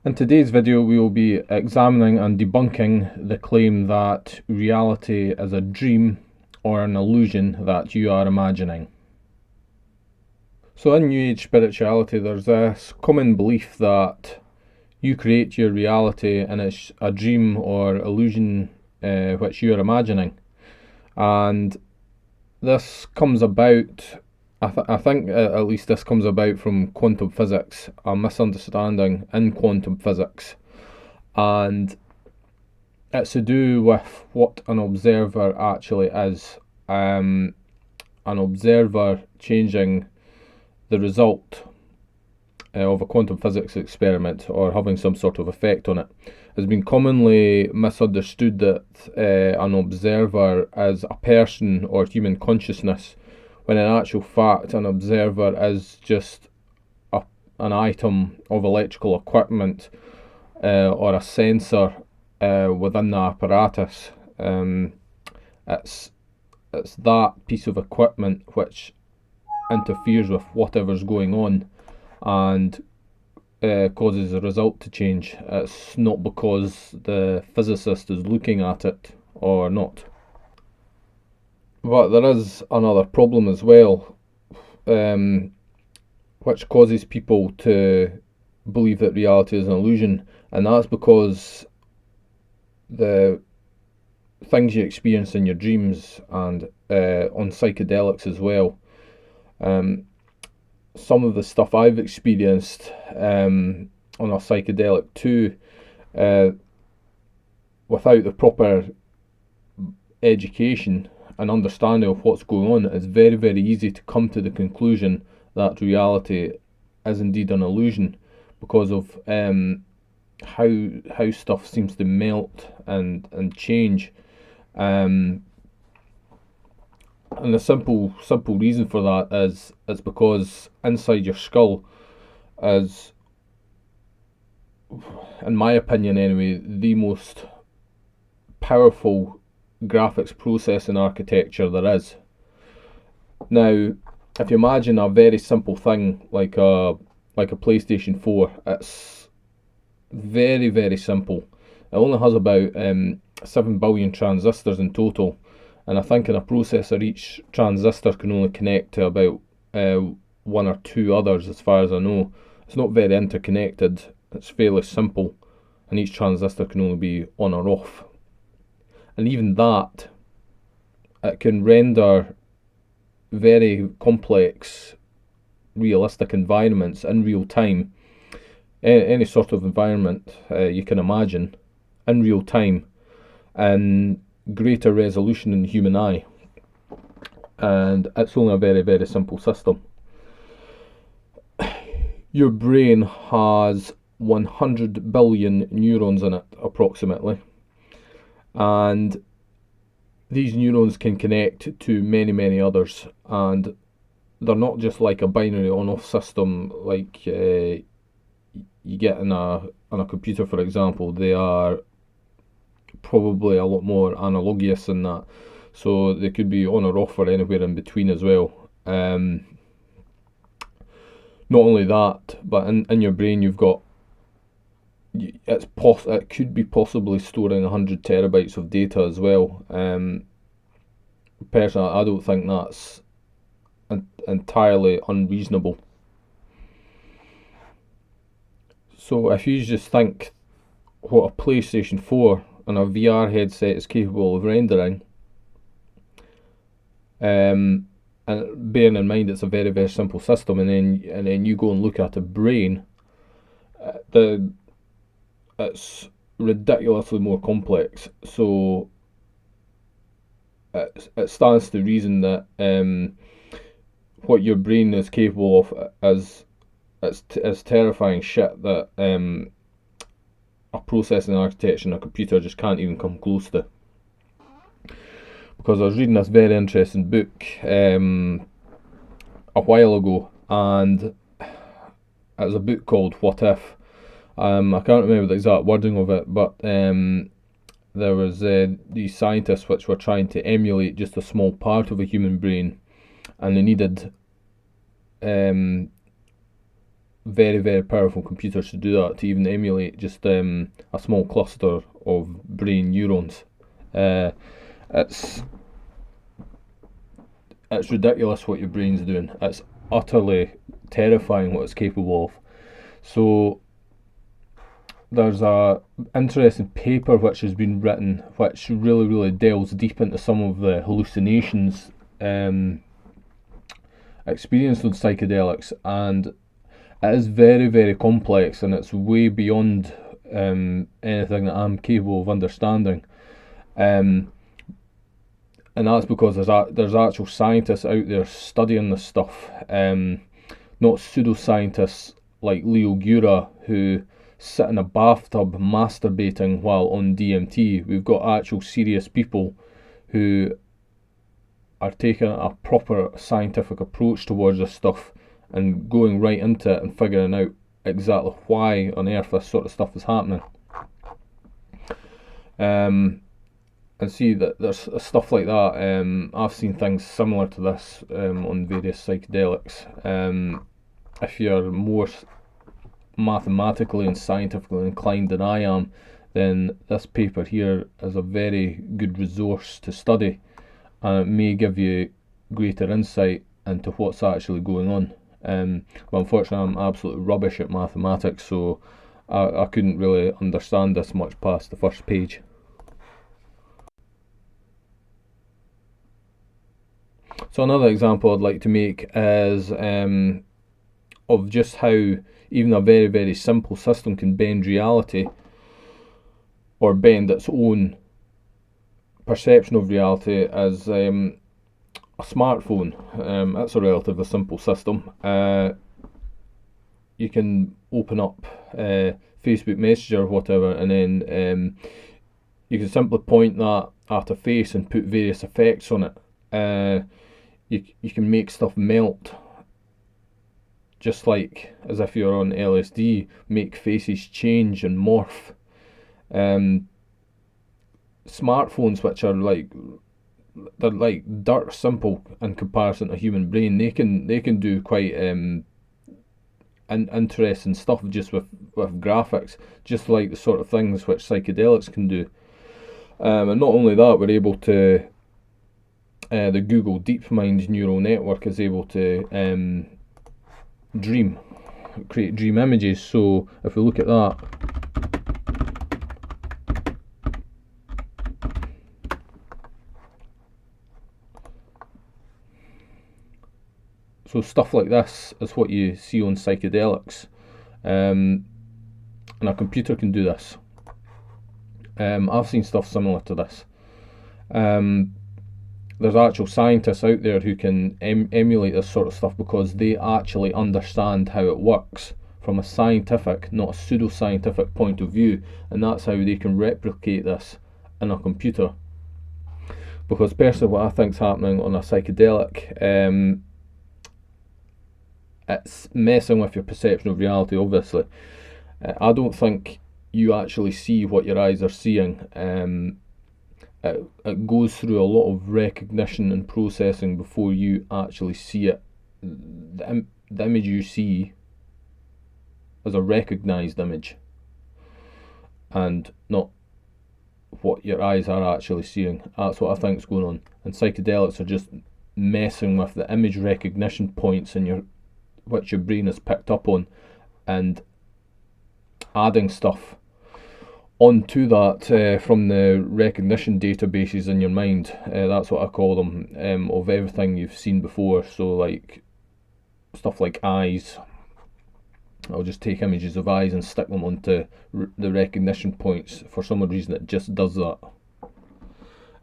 In today's video, we will be examining and debunking the claim that reality is a dream or an illusion that you are imagining. So in New Age spirituality, there's this common belief that you create your reality and it's a dream or illusion which you are imagining. And this comes about, I think at least this comes about from quantum physics, a misunderstanding in quantum physics. And it's to do with what an observer actually is. An observer changing the result of a quantum physics experiment or having some sort of effect on it. Has been commonly misunderstood that an observer is a person or human consciousness, when in actual fact an observer is just an item of electrical equipment or a sensor within the apparatus. It's that piece of equipment which interferes with whatever's going on and causes the result to change. It's not because the physicist is looking at it or not. But there is another problem as well, which causes people to believe that reality is an illusion, and that's because the things you experience in your dreams and on psychedelics as well. Some of the stuff I've experienced on a psychedelic too, without the proper education and understanding of what's going on, it's very, very easy to come to the conclusion that reality is indeed an illusion because of how stuff seems to melt and change. And the simple reason for that is because inside your skull is, in my opinion anyway, the most powerful graphics processing architecture there is. Now, if you imagine a very simple thing like a PlayStation 4, it's very, very simple. It only has about 7 billion transistors in total, and I think in a processor each transistor can only connect to about one or two others as far as I know. It's not very interconnected, it's fairly simple, and each transistor can only be on or off. And even that, it can render very complex, realistic environments in real time. Any sort of environment you can imagine in real time, and greater resolution than the human eye. And it's only a very, very simple system. Your brain has 100 billion neurons in it, approximately. And these neurons can connect to many, many others, and they're not just like a binary on-off system like you get on a computer, for example. They are probably a lot more analogous than that, so they could be on or off or anywhere in between as well. Not only that, but in your brain you've got, it could be possibly storing 100 terabytes of data as well. Personally, I don't think that's entirely unreasonable. So if you just think what a PlayStation 4 and a VR headset is capable of rendering, and bearing in mind it's a very, very simple system, and then you go and look at a brain, it's ridiculously more complex. So it stands to reason that what your brain is capable of is terrifying shit that a processing architecture in a computer just can't even come close to. Because I was reading this very interesting book a while ago, and it was a book called What If. I can't remember the exact wording of it, but there was these scientists which were trying to emulate just a small part of a human brain, and they needed very, very powerful computers to do that, to even emulate just a small cluster of brain neurons. It's ridiculous what your brain's doing. It's utterly terrifying what it's capable of. So there's a interesting paper which has been written which really, really delves deep into some of the hallucinations experienced with psychedelics, and it is very, very complex, and it's way beyond anything that I'm capable of understanding. And that's because there's actual scientists out there studying this stuff, not pseudoscientists like Leo Gura who sit in a bathtub masturbating while on DMT. We've got actual serious people who are taking a proper scientific approach towards this stuff and going right into it and figuring out exactly why on earth this sort of stuff is happening. And see that there's stuff like that. I've seen things similar to this on various psychedelics. If you're more mathematically and scientifically inclined than I am, then this paper here is a very good resource to study, and it may give you greater insight into what's actually going on. But unfortunately I'm absolutely rubbish at mathematics, so I couldn't really understand this much past the first page. So another example I'd like to make is of just how even a very, very simple system can bend reality, or bend its own perception of reality, as a smartphone. That's a relatively simple system. You can open up Facebook Messenger or whatever, and then you can simply point that at a face and put various effects on it. You can make stuff melt, just like as if you're on LSD, make faces change and morph. Smartphones, which are they're like dirt simple in comparison to a human brain, they can do quite interesting stuff just with graphics, just like the sort of things which psychedelics can do. And not only that, we're able to the Google DeepMind neural network is able to create dream images. So if we look at that, so stuff like this is what you see on psychedelics, and a computer can do this. I've seen stuff similar to this. There's actual scientists out there who can emulate this sort of stuff because they actually understand how it works from a scientific, not a pseudoscientific point of view, and that's how they can replicate this in a computer. Because personally, what I think is happening on a psychedelic, it's messing with your perception of reality, obviously. I don't think you actually see what your eyes are seeing. It goes through a lot of recognition and processing before you actually see it. The image you see is a recognised image, and not what your eyes are actually seeing. That's what I think is going on. And psychedelics are just messing with the image recognition points in which your brain has picked up on, and adding stuff onto that from the recognition databases in your mind. That's what I call them, of everything you've seen before. So like stuff like eyes, I'll just take images of eyes and stick them onto the recognition points. For some reason it just does that.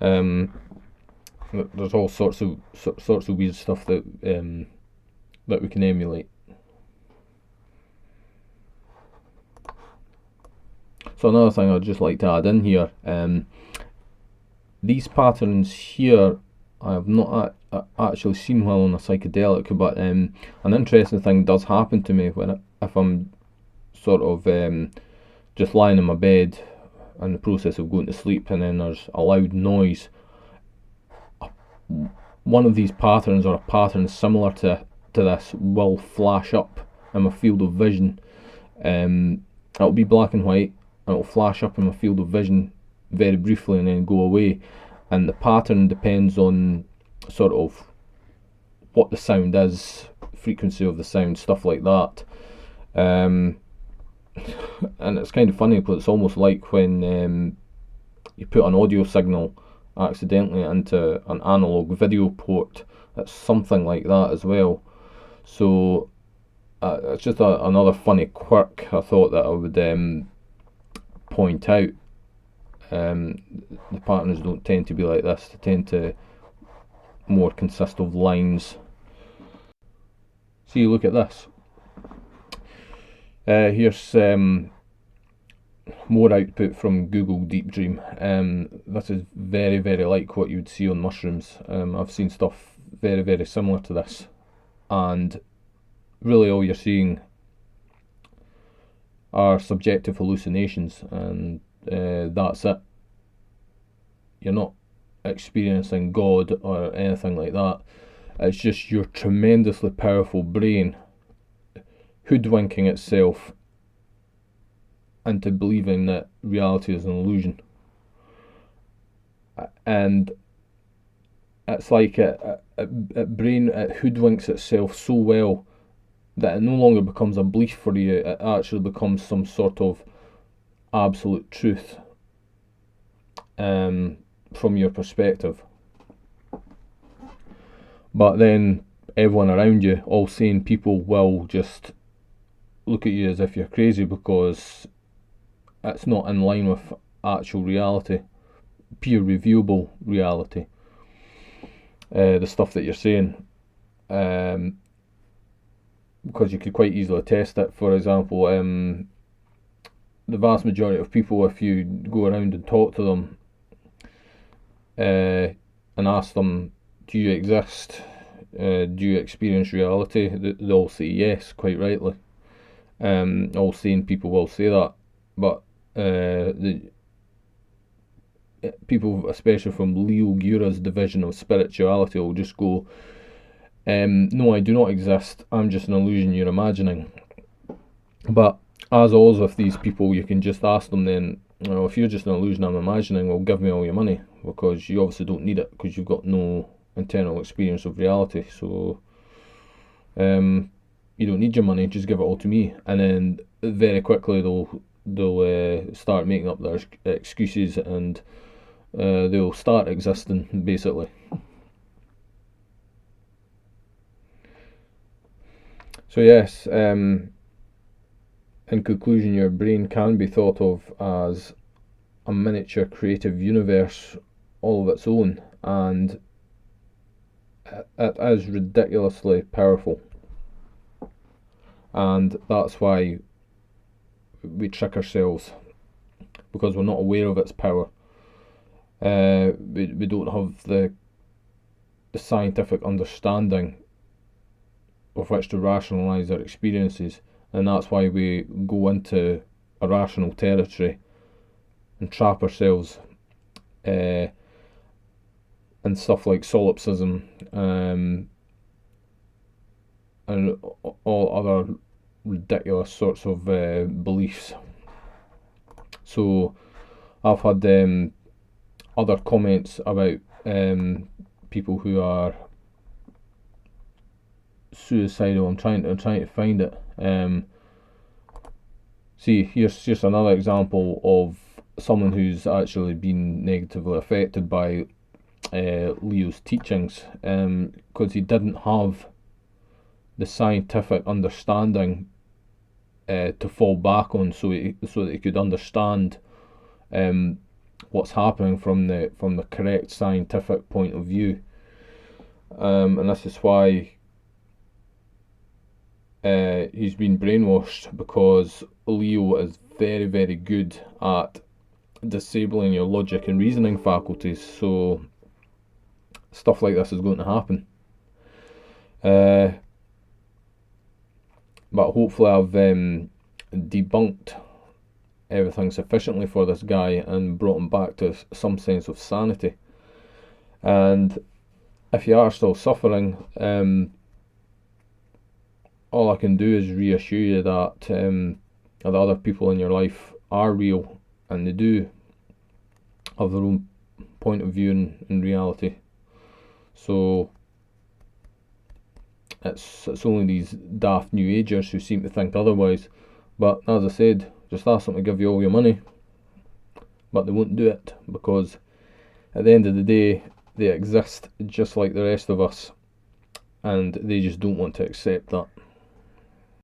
There's all sorts of weird stuff that we can emulate. So another thing I'd just like to add in here, these patterns here I have not actually seen while on a psychedelic, but an interesting thing does happen to me if I'm sort of just lying in my bed in the process of going to sleep, and then there's a loud noise. One of these patterns, or a pattern similar to this, will flash up in my field of vision. It'll be black and white, and it'll flash up in my field of vision very briefly and then go away. And the pattern depends on sort of what the sound is, frequency of the sound, stuff like that. And it's kind of funny because it's almost like when you put an audio signal accidentally into an analog video port. It's something like that as well. So it's just another funny quirk I thought that I would point out. The patterns don't tend to be like this. They tend to more consist of lines. See, look at this. Here's more output from Google Deep Dream. This is very, very like what you would see on mushrooms. I've seen stuff very, very similar to this, and really all you're seeing are subjective hallucinations, and that's it. You're not experiencing God or anything like that. It's just your tremendously powerful brain hoodwinking itself into believing that reality is an illusion. And it's like a brain, it hoodwinks itself so well that it no longer becomes a belief for you, it actually becomes some sort of absolute truth from your perspective. But then everyone around you, all sane people, will just look at you as if you're crazy because it's not in line with actual reality, peer reviewable reality, the stuff that you're saying, because you could quite easily test it. For example, the vast majority of people, if you go around and talk to them and ask them, do you exist, do you experience reality, they'll say yes, quite rightly. All sane people will say that, but the people, especially from Leo Gura's division of spirituality, will just go, no, I do not exist, I'm just an illusion you're imagining. But as always with these people, you can just ask them then, well, if you're just an illusion I'm imagining, well, give me all your money, because you obviously don't need it, because you've got no internal experience of reality. So you don't need your money, just give it all to me. And then very quickly they'll start making up their excuses, and they'll start existing, basically. So yes, in conclusion, your brain can be thought of as a miniature creative universe all of its own, and it is ridiculously powerful. And that's why we trick ourselves, because we're not aware of its power. We don't have the scientific understanding of which to rationalise our experiences, and that's why we go into irrational territory and trap ourselves in stuff like solipsism and all other ridiculous sorts of beliefs. So I've had other comments about people who are suicidal. I'm trying to find it. See, here's another example of someone who's actually been negatively affected by Leo's teachings, because he didn't have the scientific understanding to fall back on, so that he could understand what's happening from the correct scientific point of view. And this is why he's been brainwashed, because Leo is very, very good at disabling your logic and reasoning faculties, so stuff like this is going to happen. But hopefully I've debunked everything sufficiently for this guy and brought him back to some sense of sanity. And if you are still suffering, all I can do is reassure you that the other people in your life are real, and they do have their own point of view in reality. So it's only these daft New Agers who seem to think otherwise. But as I said, just ask them to give you all your money, but they won't do it, because at the end of the day, they exist just like the rest of us, and they just don't want to accept that.